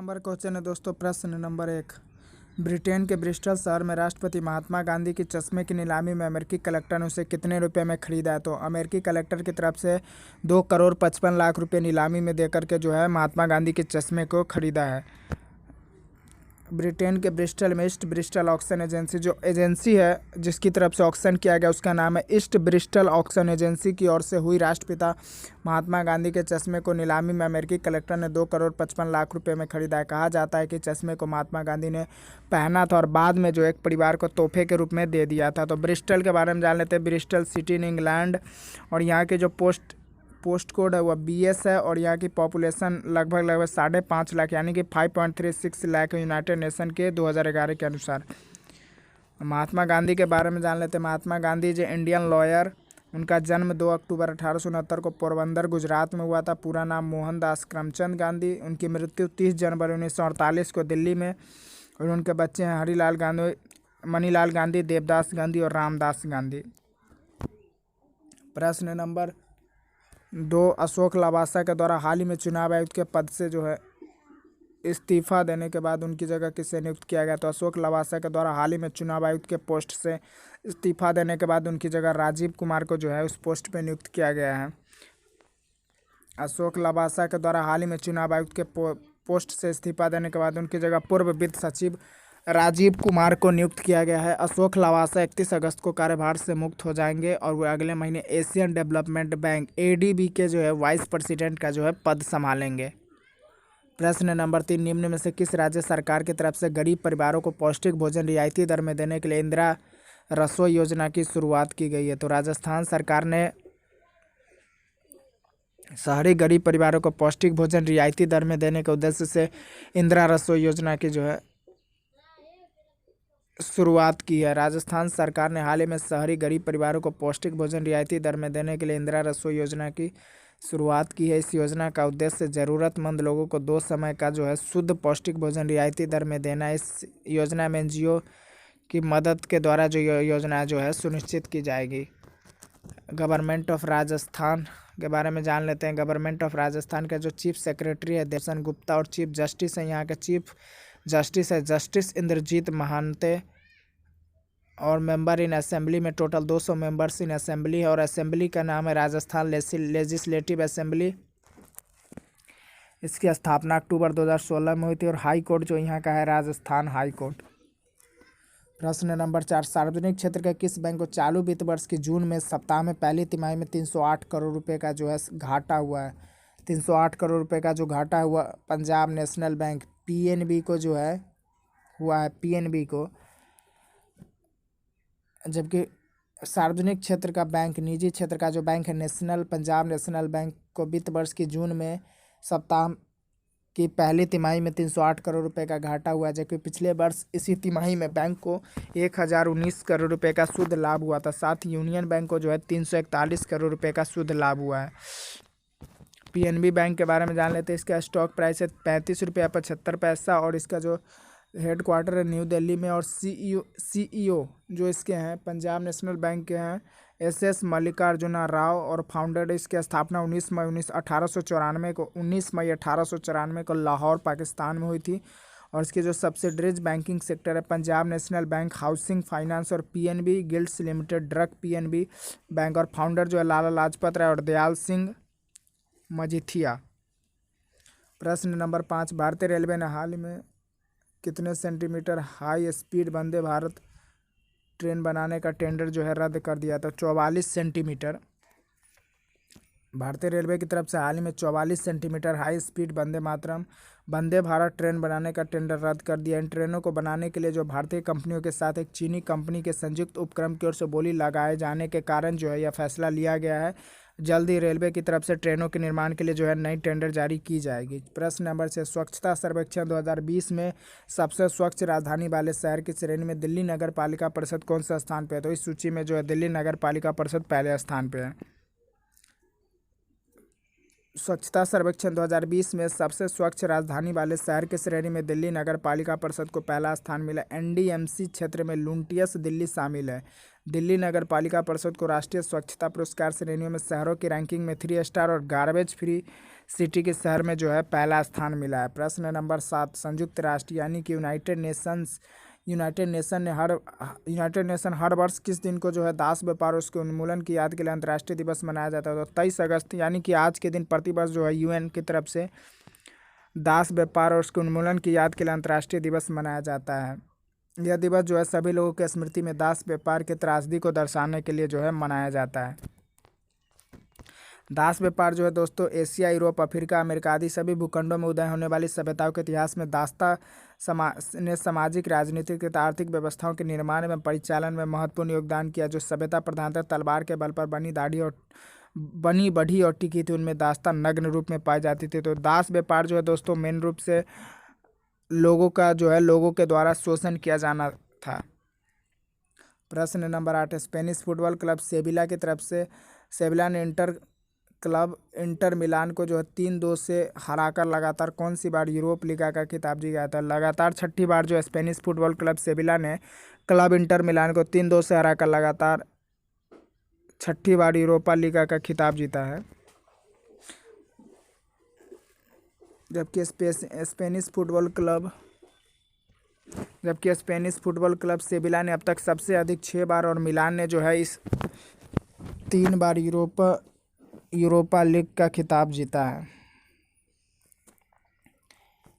Number question है दोस्तों। प्रश्न नंबर 1। ब्रिटेन के ब्रिस्टल शहर में राष्ट्रपति महात्मा गांधी की चश्मे की नीलामी में अमेरिकी कलेक्टर ने उसे कितने रुपए में खरीदा है? तो अमेरिकी कलेक्टर की तरफ से 2 करोड़ 55 लाख रुपए नीलामी में देकर के जो है महात्मा गांधी के चश्मे को खरीदा है। ब्रिटेन के ब्रिस्टल में ईस्ट ब्रिस्टल ऑक्शन एजेंसी जो एजेंसी है जिसकी तरफ से ऑक्शन किया गया उसका नाम है ईस्ट ब्रिस्टल ऑक्शन एजेंसी की ओर से हुई राष्ट्रपिता महात्मा गांधी के चश्मे को नीलामी में अमेरिकी कलेक्टर ने 2 करोड़ 55 लाख रुपए में खरीदा है। कहा जाता है कि चश्मे को महात्मा गांधी ने पहना था और बाद में जो एक परिवार को तोहफे के रूप में दे दिया था। तो ब्रिस्टल के बारे में जान लेते हैं। ब्रिस्टल सिटी इन इंग्लैंड और यहाँ के जो पोस्ट कोड है वह BS है और यहाँ की पॉपुलेशन लगभग 5.5 लाख यानी कि 5.36 लाख यूनाइटेड नेशन के 2011 के अनुसार। महात्मा गांधी के बारे में जान लेते हैं। महात्मा गांधी जो इंडियन लॉयर, उनका जन्म 2 अक्टूबर 1869 को पोरबंदर गुजरात में हुआ था। पूरा नाम मोहनदास करमचंद गांधी। उनकी मृत्यु 30 जनवरी 1948 को दिल्ली में। और उनके बच्चे हैं हरिलाल गांधी, मनीलाल गांधी, देवदास गांधी और रामदास गांधी। प्रश्न नंबर 2। अशोक लवासा के द्वारा हाल ही में चुनाव आयुक्त के पद से जो है इस्तीफा देने के बाद उनकी जगह किसे नियुक्त किया गया? तो अशोक लवासा के द्वारा हाल ही में चुनाव आयुक्त के पोस्ट से इस्तीफा देने के बाद उनकी जगह राजीव कुमार को जो है उस पोस्ट पे नियुक्त किया गया है। अशोक लवासा के द्वारा हाल ही में चुनाव आयुक्त के पोस्ट से इस्तीफा देने के बाद उनकी जगह पूर्व वित्त सचिव राजीव कुमार को नियुक्त किया गया है। अशोक लवासा 31 अगस्त को कार्यभार से मुक्त हो जाएंगे और वे अगले महीने एशियन डेवलपमेंट बैंक ADB के जो है वाइस प्रेसिडेंट का जो है पद संभालेंगे। प्रश्न नंबर 3। निम्न में से किस राज्य सरकार की तरफ से गरीब परिवारों को पौष्टिक भोजन रियायती दर में देने के लिए इंदिरा रसोई योजना की शुरुआत की गई है? तो राजस्थान सरकार ने शहरी गरीब परिवारों को पौष्टिक भोजन रियायती दर में देने के उद्देश्य से इंदिरा रसोई योजना की जो है शुरुआत की है। राजस्थान सरकार ने हाल ही में शहरी गरीब परिवारों को पौष्टिक भोजन रियायती दर में देने के लिए इंदिरा रसोई योजना की शुरुआत की है। इस योजना का उद्देश्य ज़रूरतमंद लोगों को 2 समय का जो है शुद्ध पौष्टिक भोजन रियायती दर में देना है। इस योजना में NGO की मदद के द्वारा जो योजना जो है सुनिश्चित की जाएगी। गवर्नमेंट ऑफ राजस्थान के बारे में जान लेते हैं। गवर्नमेंट ऑफ राजस्थान का जो चीफ सेक्रेटरी है दर्शन गुप्ता और चीफ जस्टिस है यहाँ के चीफ जस्टिस है जस्टिस इंद्रजीत महांते और मेंबर इन असेंबली में टोटल 200 मेंबर्स इन असेंबली है और असेंबली का नाम है राजस्थान लेजिस्लेटिव असेंबली। इसकी स्थापना अक्टूबर 2016 में हुई थी और हाई कोर्ट जो यहाँ का है राजस्थान हाई कोर्ट। प्रश्न नंबर 4। सार्वजनिक क्षेत्र के किस बैंक को चालू वित्त वर्ष की जून में सप्ताह में पहली तिमाही में 308 करोड़ रुपए का जो है घाटा हुआ है? 308 करोड़ रुपए का जो घाटा हुआ पंजाब नेशनल बैंक PNB को जो है हुआ है PNB को। जबकि सार्वजनिक क्षेत्र का बैंक निजी क्षेत्र का जो बैंक है पंजाब नेशनल बैंक को वित्त वर्ष की जून में सप्ताह की पहली तिमाही में 308 करोड़ रुपए का घाटा हुआ, जबकि पिछले वर्ष इसी तिमाही में बैंक को 1019 करोड़ रुपए का शुद्ध लाभ हुआ था। साथ ही यूनियन बैंक को जो है 341 करोड़ रुपए का शुद्ध लाभ हुआ है। PNB बैंक के बारे में जान लेते हैं। इसका स्टॉक प्राइस है 35 रुपया 75 पैसा और इसका जो हेड क्वार्टर है न्यू दिल्ली में और CEO जो इसके हैं पंजाब नेशनल बैंक के हैं SS मल्लिकार्जुना राव और फाउंडर इसकी स्थापना 19 मई 1894 को लाहौर पाकिस्तान में हुई थी। और इसकी जो सब्सिडरीज बैंकिंग सेक्टर है Punjab national bank, housing finance और PNB guilds limited, drug PNB bank और फाउंडर जो है लाला लाजपत राय और दयाल सिंह मजीठिया। प्रश्न नंबर 5। भारतीय रेलवे ने हाल ही में कितने centimetre high speed Vande Bharat train बनाने का टेंडर जो है रद्द कर दिया था? 44 सेंटीमीटर। भारतीय रेलवे की तरफ से हाल ही में 44 centimetre high speed Vande Bharat train बनाने का टेंडर रद्द कर दिया। इन ट्रेनों को बनाने के लिए जो भारतीय कंपनियों के साथ एक चीनी कंपनी के संयुक्त उपक्रम की ओर से बोली लगाए जाने के कारण जो है यह फैसला लिया गया है। जल्द ही रेलवे की तरफ से ट्रेनों के निर्माण के लिए जो है नई टेंडर जारी की जाएगी। प्रश्न नंबर 6। स्वच्छता सर्वेक्षण 2020 में सबसे स्वच्छ राजधानी वाले शहर की श्रेणी में दिल्ली नगर पालिका परिषद कौन सा स्थान पे है? तो इस सूची में जो है दिल्ली नगर पालिका परिषद पहले स्थान पे है। स्वच्छता सर्वेक्षण 2020 में सबसे स्वच्छ राजधानी वाले शहर की श्रेणी में दिल्ली नगर पालिका परिषद को पहला स्थान मिला। NDMC क्षेत्र में लुंटियस दिल्ली शामिल है। दिल्ली नगर पालिका परिषद को राष्ट्रीय स्वच्छता पुरस्कार श्रेणियों में शहरों की रैंकिंग में 3 स्टार और गार्बेज फ्री सिटी के शहर में जो है पहला स्थान मिला है। प्रश्न नंबर 7, संयुक्त राष्ट्र यानी कि यूनाइटेड नेशन हर वर्ष किस दिन को जो है दास व्यापार और उसके उन्मूलन की याद के लिए अंतर्राष्ट्रीय दिवस मनाया जाता है? तो 23 अगस्त यानी कि आज के दिन प्रतिवर्ष जो है यूएन की तरफ से दास व्यापार और उसके उन्मूलन की याद के लिए अंतर्राष्ट्रीय दिवस मनाया जाता है। यह दिवस जो है सभी लोगों की स्मृति में दास व्यापार की त्रासदी को दर्शाने के लिए जो है मनाया जाता है। दास व्यापार जो है दोस्तों एशिया, यूरोप, अफ्रीका, अमेरिका आदि सभी भूखंडों में उदय होने वाली सभ्यताओं के इतिहास में दासता ने सामाजिक, राजनीतिक तथा आर्थिक व्यवस्थाओं के निर्माण एवं परिचालन में महत्वपूर्ण योगदान किया। जो सभ्यता प्रधानतः तलवार के बल पर बनी बढ़ी और टिकी थी, उनमें दासता नग्न रूप में पाई जाती थी। तो दास व्यापार जो है दोस्तों मेन रूप से लोगों के द्वारा शोषण किया जाना था। प्रश्न number 8, Spanish football club Sevilla की तरफ से सेविला ने इंटर मिलान को जो है 3-2 से हराकर लगातार कौन सी बार यूरोप लीगा का खिताब जीता था? लगातार छठी बार जो स्पेनिश फुटबॉल क्लब सेविला ने क्लब इंटर मिलान को 3-2 से हराकर लगातार छठी बार यूरोपा लीगा का खिताब जीता है। जबकि स्पेनिश फुटबॉल क्लब सेविला ने अब तक सबसे अधिक 6 बार और मिलान ने जो है इस 3 बार यूरोपा लीग का खिताब जीता है।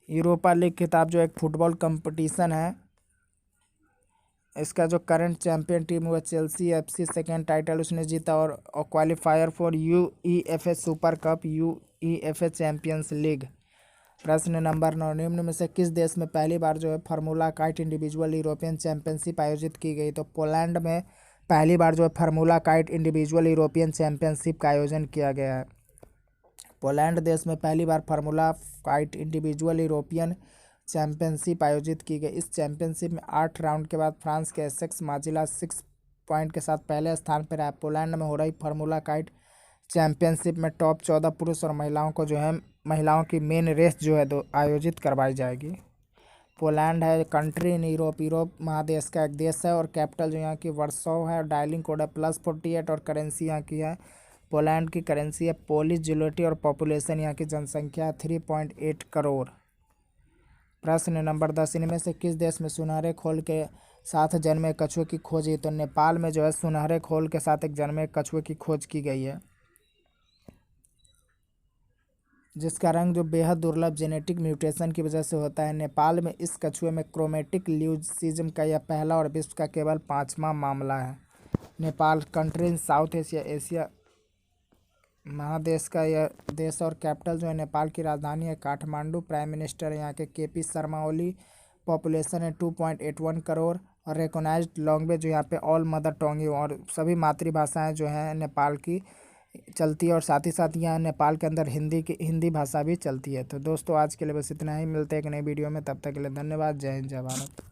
यूरोपा लीग खिताब जो एक फुटबॉल कंपटीशन है, इसका जो करंट चैंपियन टीम हुआ चेल्सी एफसी, सेकेंड टाइटल उसने जीता और qualifier for UEFA super cup, UEFA champions league. प्रश्न नंबर 9, निम्न में से किस देश में पहली बार जो है formula kite individual European championship आयोजित की गई? तो पोलैंड में पहली बार जो है formula kite individual European championship का आयोजन किया गया है। पोलैंड देश में पहली बार formula kite individual European championship आयोजित की गई। इस चैंपियनशिप में 8 राउंड के बाद फ्रांस के एसेक्स माजिला 6 पॉइंट के साथ पहले स्थान पर रहा। पोलैंड में हो रही फार्मूला काइट चैंपियनशिप में टॉप 14 पुरुष और महिलाओं की मेन रेस जो है आयोजित करवाई जाएगी। पोलैंड है कंट्री इन यूरोप महादेश का एक देश है और कैपिटल जो यहाँ की वर्सो है। डायलिंग कोड है +48 और करेंसी यहाँ की है, पोलैंड की करेंसी है पोलिश जुलेटी और पॉपुलेशन यहाँ की जनसंख्या 3.8 करोड़। प्रश्न नंबर 10, इनमें से किस देश में सुनहरे खोल के साथ जन्मे कछुए की खोज हुई? तो नेपाल में जो है सुनहरे खोल के साथ एक जन्मे कछुए की खोज की गई है, जिसका रंग जो बेहद दुर्लभ जेनेटिक म्यूटेशन की वजह से होता है। नेपाल में इस कछुए में क्रोमेटिक ल्यूसिज्म का यह पहला और विश्व का केवल 5वां मामला है। Nepal country in south Asia महादेश का यह देश और कैपिटल जो है नेपाल की राजधानी है काठमांडू। प्राइम मिनिस्टर यहाँ के केपी शर्मा ओली। पॉपुलेशन है 2.81 करोड़ और रिकॉग्नाइज्ड लैंग्वेज जो यहाँ पे ऑल मदर टंग और सभी मातृभाषाएं जो हैं नेपाल की चलती है और साथ ही साथ यहाँ नेपाल के अंदर हिंदी भाषा भी चलती है। तो दोस्तों आज के लिए बस इतना ही, मिलते हैं एक नई वीडियो में, तब तक के लिए धन्यवाद। जय हिंद, जय भारत।